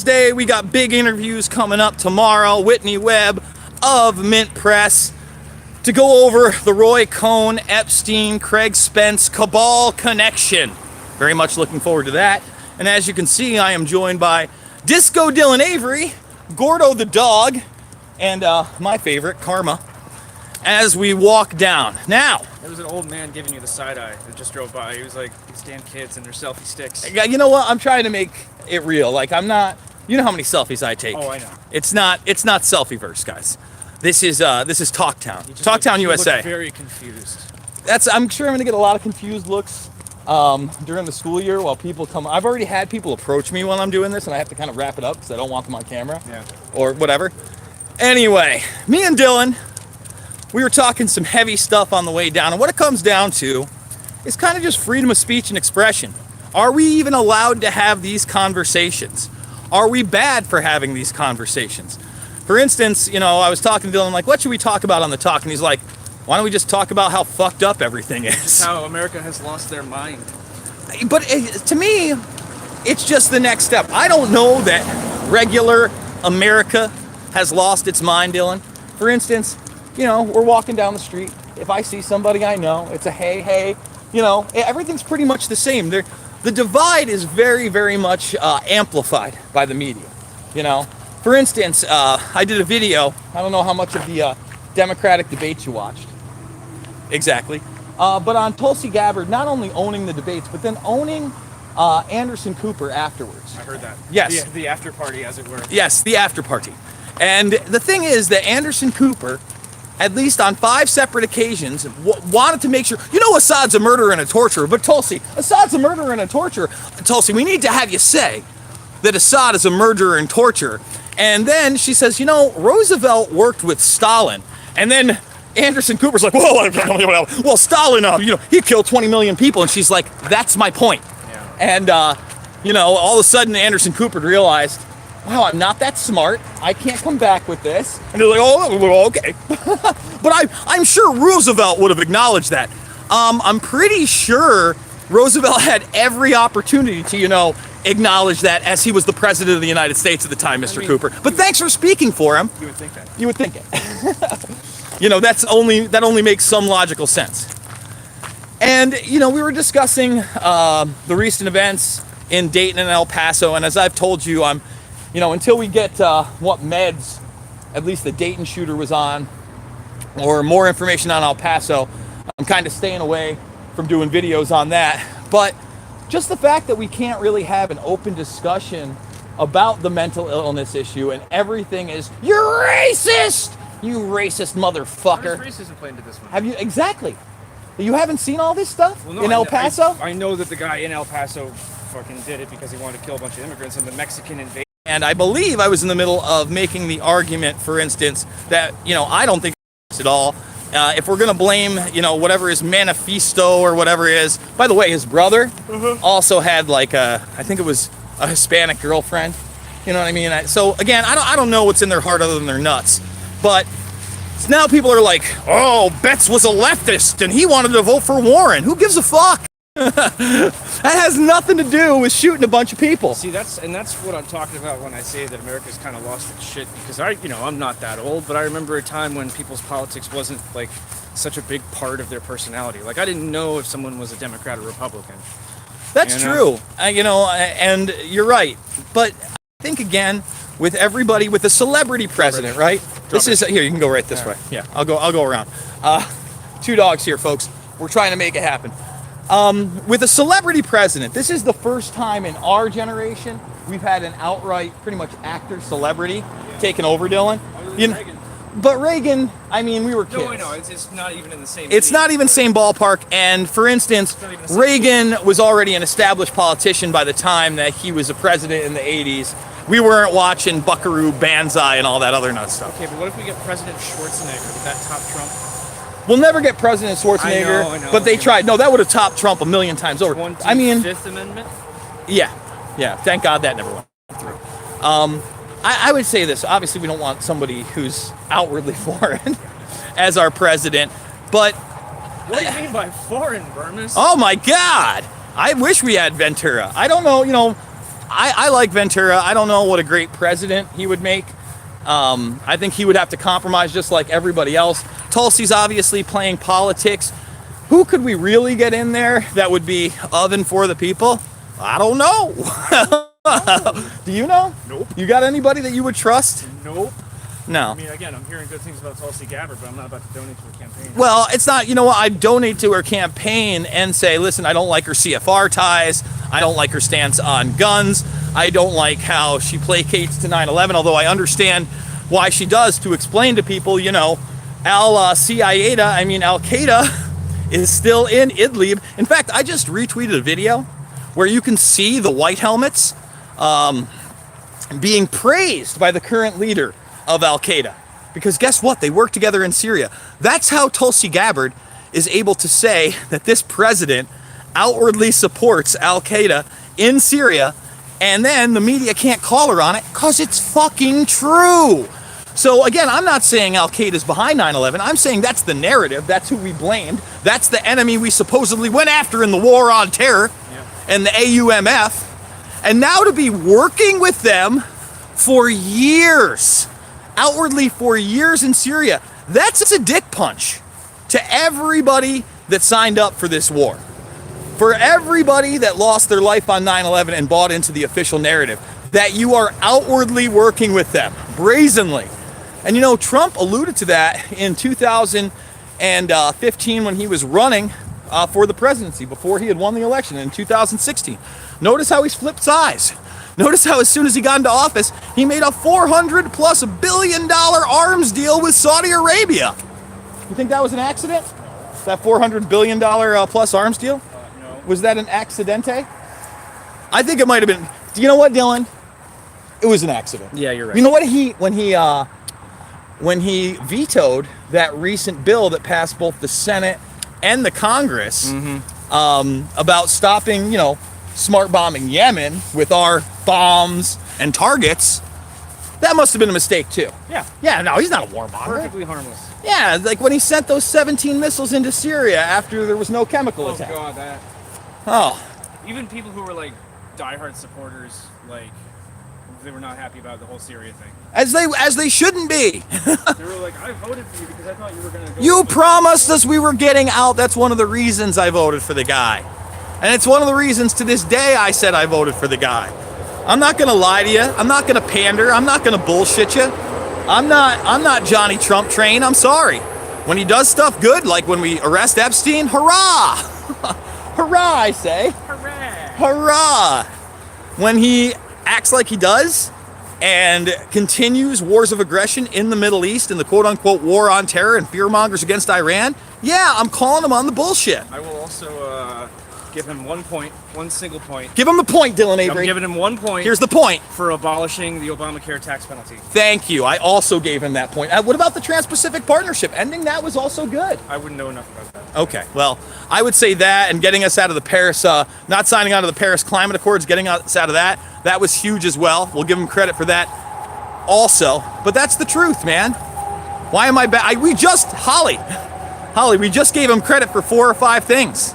Wednesday. We got big interviews coming up tomorrow. Whitney Webb of Mint Press to go over the Roy Cohn, Epstein, Craig Spence cabal connection. Very much looking forward to that. And as you can see, I am joined by Disco Dylan Avery, Gordo the dog, and my favorite, Karma, as we walk down. Now, there was an old man giving you the side eye that just drove by. He was like, these damn kids and their selfie sticks. You know what? I'm trying to make it real. Like, I'm not, you know how many selfies I take. Oh, I know. It's not selfie-verse, guys. This is Talktown. Talktown, USA. Look very confused. I'm sure I'm gonna get a lot of confused looks during the school year while people come. I've already had people approach me while I'm doing this, and I have to kind of wrap it up because I don't want them on camera. Yeah. Or whatever. Anyway, me and Dylan, we were talking some heavy stuff on the way down, and what it comes down to is kind of just freedom of speech and expression. Are we even allowed to have these conversations? Are we bad for having these conversations? For instance, you know, I was talking to Dylan, like, what should we talk about on the talk? And he's like, why don't we just talk about how fucked up everything is? How America has lost their mind. But to me, it's just the next step. I don't know that regular America has lost its mind, Dylan. For instance, you know, we're walking down the street. If I see somebody I know, it's a hey, you know, everything's pretty much the same. The divide is very, very much amplified by the media, you know. For instance, I did a video. I don't know how much of the Democratic debates you watched. Exactly. But on Tulsi Gabbard not only owning the debates, but then owning Anderson Cooper afterwards. I heard that. Yes. The after party, as it were. Yes, the after party. And the thing is that Anderson Cooper, at least on 5 separate occasions, wanted to make sure, you know, Assad's a murderer and a torturer, but Tulsi, Assad's a murderer and a torturer. Tulsi, we need to have you say that Assad is a murderer and torturer. And then she says, you know, Roosevelt worked with Stalin. And then Anderson Cooper's like, well, Stalin, you know, he killed 20 million people. And she's like, that's my point. Yeah. And, you know, all of a sudden Anderson Cooper realized, wow, I'm not that smart. I can't come back with this. And they're like, oh, okay. But I'm sure Roosevelt would have acknowledged that. I'm pretty sure Roosevelt had every opportunity to, you know, acknowledge that as he was the president of the United States at the time, Mr. Cooper. But thanks for speaking for him. You would think that. You would think it. You know, that only makes some logical sense. And, you know, we were discussing the recent events in Dayton and El Paso. And as I've told you, you know, until we get what meds, at least the Dayton shooter was on, or more information on El Paso, I'm kind of staying away from doing videos on that. But just the fact that we can't really have an open discussion about the mental illness issue and everything is, you're racist! You racist motherfucker. How does racism play into this one? Have you, exactly. You haven't seen all this stuff Well, no, in El Paso? I know that the guy in El Paso fucking did it because he wanted to kill a bunch of immigrants and the Mexican invasion. And I believe I was in the middle of making the argument, for instance, that, you know, I don't think it's at all. If we're going to blame, you know, whatever his manifesto or whatever it is. By the way, his brother also had like I think it was a Hispanic girlfriend. You know what I mean? So again, I don't know what's in their heart other than their nuts. But now people are like, oh, Betts was a leftist and he wanted to vote for Warren. Who gives a fuck? That has nothing to do with shooting a bunch of people. See, that's what I'm talking about when I say that America's kind of lost its shit. Because I'm not that old, but I remember a time when people's politics wasn't like such a big part of their personality. Like I didn't know if someone was a Democrat or Republican. That's true. You know, and you're right. But I think again, with everybody, with a celebrity president, right? This is here. You can go right this way. Yeah, I'll go around. 2 dogs here, folks. We're trying to make it happen. With a celebrity president, this is the first time in our generation we've had an outright, pretty much actor celebrity taking over, Dylan. You know, Reagan. But Reagan, I mean, we were kids. No, I know. It's not even in the same. It's not even same ballpark. And for instance, Reagan was already an established politician by the time that he was a president in the 80s. We weren't watching Buckaroo Banzai and all that other nut stuff. Okay, but what if we get President Schwarzenegger? Would that top Trump? We'll never get President Schwarzenegger, I know. but they tried. No, that would have topped Trump a million times over. 25th I mean, Amendment? yeah. Thank God that never went through. I would say this. Obviously, we don't want somebody who's outwardly foreign as our president, but... What do you mean by foreign, Burmese? Oh, my God! I wish we had Ventura. I don't know, you know... I like Ventura. I don't know what a great president he would make. I think he would have to compromise just like everybody else. Tulsi's obviously playing politics. Who could we really get in there that would be of and for the people? I don't know. Do you know? Nope. You got anybody that you would trust? Nope. No. I mean, again, I'm hearing good things about Tulsi Gabbard, but I'm not about to donate to her campaign. Well, it's not, you know what, I donate to her campaign and say, listen, I don't like her CFR ties. I don't like her stance on guns. I don't like how she placates to 9/11, although I understand why she does, to explain to people, you know, Al-Qaeda is still in Idlib. In fact, I just retweeted a video where you can see the white helmets being praised by the current leader of Al-Qaeda. Because guess what? They work together in Syria. That's how Tulsi Gabbard is able to say that this president outwardly supports Al-Qaeda in Syria, and then the media can't call her on it because it's fucking true. So again, I'm not saying Al-Qaeda is behind 9/11. I'm saying that's the narrative. That's who we blamed. That's the enemy we supposedly went after in the war on terror and the AUMF. And now to be working with them for years, outwardly for years in Syria, that's a dick punch to everybody that signed up for this war. For everybody that lost their life on 9/11 and bought into the official narrative, that you are outwardly working with them, brazenly. And you know, Trump alluded to that in 2015 when he was running for the presidency, before he had won the election in 2016. Notice how he's flipped sides. Notice how as soon as he got into office, he made a $400+ billion arms deal with Saudi Arabia. You think that was an accident? That $400 billion plus arms deal? No. Was that an accidente? I think it might have been. Do you know what, Dylan? It was an accident. Yeah, you're right. You know what? When he vetoed that recent bill that passed both the Senate and the Congress about stopping, you know, smart bombing Yemen with our bombs and targets, that must have been a mistake too. Yeah. Yeah, no, he's not a war bomber. Perfectly harmless. Yeah, like when he sent those 17 missiles into Syria after there was no chemical Oh attack. god, that. Oh, Even people who were like diehard supporters, like they were not happy about the whole Syria thing. as they shouldn't be. They were like, I voted for you because I thought you were gonna go. You promised us we were getting out. That's one of the reasons I voted for the guy. And it's one of the reasons to this day I said I voted for the guy. I'm not gonna lie to you. I'm not gonna pander. I'm not gonna bullshit you. I'm not Johnny Trump train. I'm sorry. When he does stuff good, like when we arrest Epstein, hurrah! Hurrah, I say. Hooray! Hurrah! When he acts like he does and continues wars of aggression in the Middle East and the quote-unquote war on terror and fearmongers against Iran, yeah, I'm calling him on the bullshit. I will also give him 1 point, one single point. Give him the point, Dylan Avery. I'm giving him 1 point. Here's the point. For abolishing the Obamacare tax penalty. Thank you. I also gave him that point. What about the Trans-Pacific Partnership? Ending that was also good. I wouldn't know enough about that. Okay, well, I would say that, and getting us out of the Paris, not signing on to the Paris Climate Accords, getting us out of that was huge as well. We'll give him credit for that also. But that's the truth, man. Why am I bad? We just gave him credit for 4 or 5 things.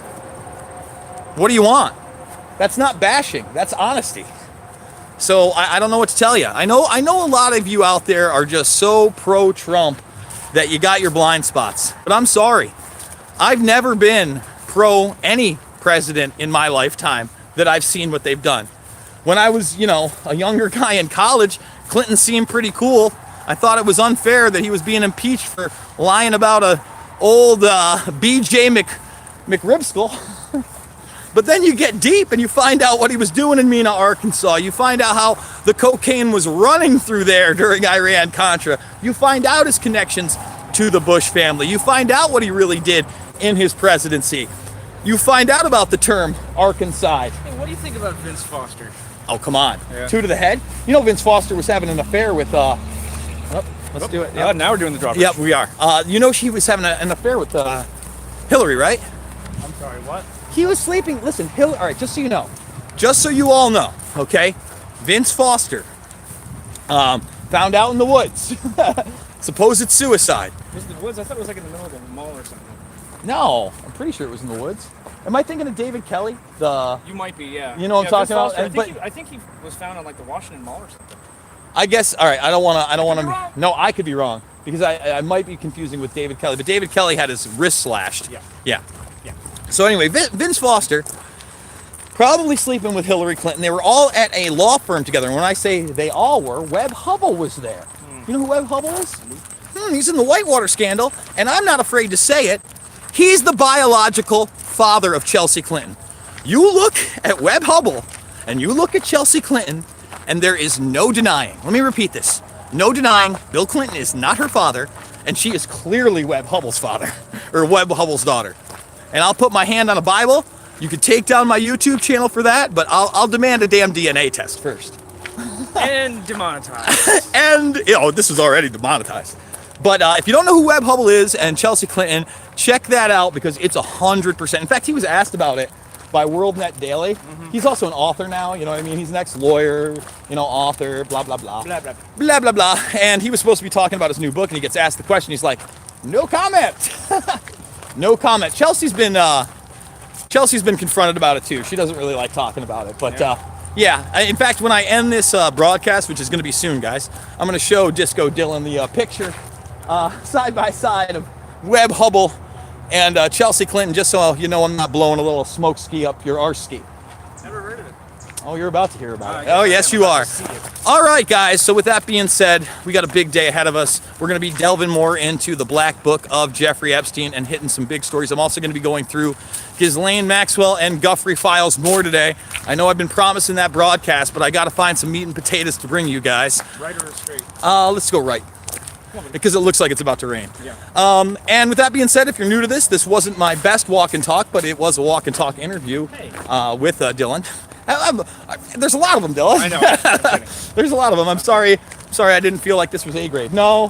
What do you want? That's not bashing. That's honesty. So I don't know what to tell you. I know a lot of you out there are just so pro-Trump that you got your blind spots. But I'm sorry. I've never been pro any president in my lifetime that I've seen what they've done. When I was, a younger guy in college, Clinton seemed pretty cool. I thought it was unfair that he was being impeached for lying about a old BJ McRibskull. But then you get deep and you find out what he was doing in Mena, Arkansas. You find out how the cocaine was running through there during Iran-Contra. You find out his connections to the Bush family. You find out what he really did in his presidency. You find out about the term Arkansas. Hey, what do you think about Vince Foster? Oh, come on. Yeah. 2 to the head? Vince Foster was having an affair with, let's do it. Yep. Now we're doing the drawbridge. Yep, we are. She was having an affair with Hillary, right? I'm sorry, what? He was sleeping. Listen, all right, just so you know, just so you all know, okay? Vince Foster, found out in the woods. Supposed suicide. Was it the woods? I thought it was like in the middle of the mall or something. No, I'm pretty sure it was in the woods. Am I thinking of David Kelly? You might be, yeah. You know what I'm talking about? I think he was found on like the Washington Mall or something. I guess. All right. I don't want be to. wrong. No, I could be wrong because I might be confusing with David Kelly. But David Kelly had his wrist slashed. Yeah. Yeah. Yeah. So anyway, Vince Foster probably sleeping with Hillary Clinton. They were all at a law firm together. And when I say they all were, Webb Hubble was there. You know who Webb Hubble is? He's in the Whitewater scandal, and I'm not afraid to say it. He's the biological father of Chelsea Clinton. You look at Webb Hubble, and you look at Chelsea Clinton, and there is no denying. Let me repeat this. No denying Bill Clinton is not her father, and she is clearly Webb Hubble's father, or Webb Hubble's daughter. And I'll put my hand on a Bible. You can take down my YouTube channel for that, but I'll demand a damn DNA test first. And demonetized. And, this is already demonetized. But if you don't know who Webb Hubble is and Chelsea Clinton, check that out because it's 100%. In fact, he was asked about it by WorldNet Daily. He's also an author now, you know what I mean? He's an ex-lawyer, author, blah, blah, blah. Blah, blah, Blah, blah, blah. And he was supposed to be talking about his new book, and he gets asked the question. He's like, no comment. No comment. Chelsea's been confronted about it, too. She doesn't really like talking about it. But, yeah, in fact, when I end this broadcast, which is going to be soon, guys, I'm going to show Disco Dylan the picture side by side of Webb Hubble and Chelsea Clinton, just so you know I'm not blowing a little smoke ski up your arse ski. Never heard of it. Oh, you're about to hear about it. Oh, yes, you are. All right, guys. So with that being said, we got a big day ahead of us. We're going to be delving more into the Black Book of Jeffrey Epstein and hitting some big stories. I'm also going to be going through Ghislaine Maxwell and Guthrie files more today. I know I've been promising that broadcast, but I got to find some meat and potatoes to bring you guys. Right or straight? Let's go right. Because it looks like it's about to rain. Yeah. And with that being said, if you're new to this wasn't my best walk and talk, but it was a walk and talk interview with Dylan. There's a lot of them, Dylan. I know. There's a lot of them. I'm sorry. I didn't feel like this was A grade. No,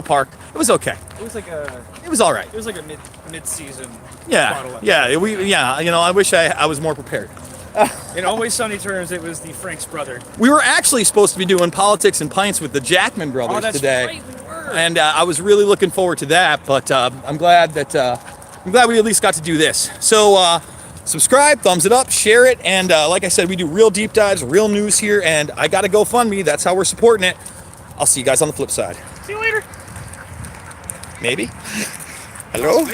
Park. It was okay. It was like It was all right. It was like a mid-season. Yeah. I wish I was more prepared. In Always Sunny terms, it was the Frank's brother. We were actually supposed to be doing Politics and Pints with the Jackman brothers today. Right, we were. And I was really looking forward to that, but I'm glad we at least got to do this. So subscribe, thumbs it up, share it, and like I said, we do real deep dives, real news here, and I got a GoFundMe. That's how we're supporting it. I'll see you guys on the flip side. See you later. Maybe. Hello?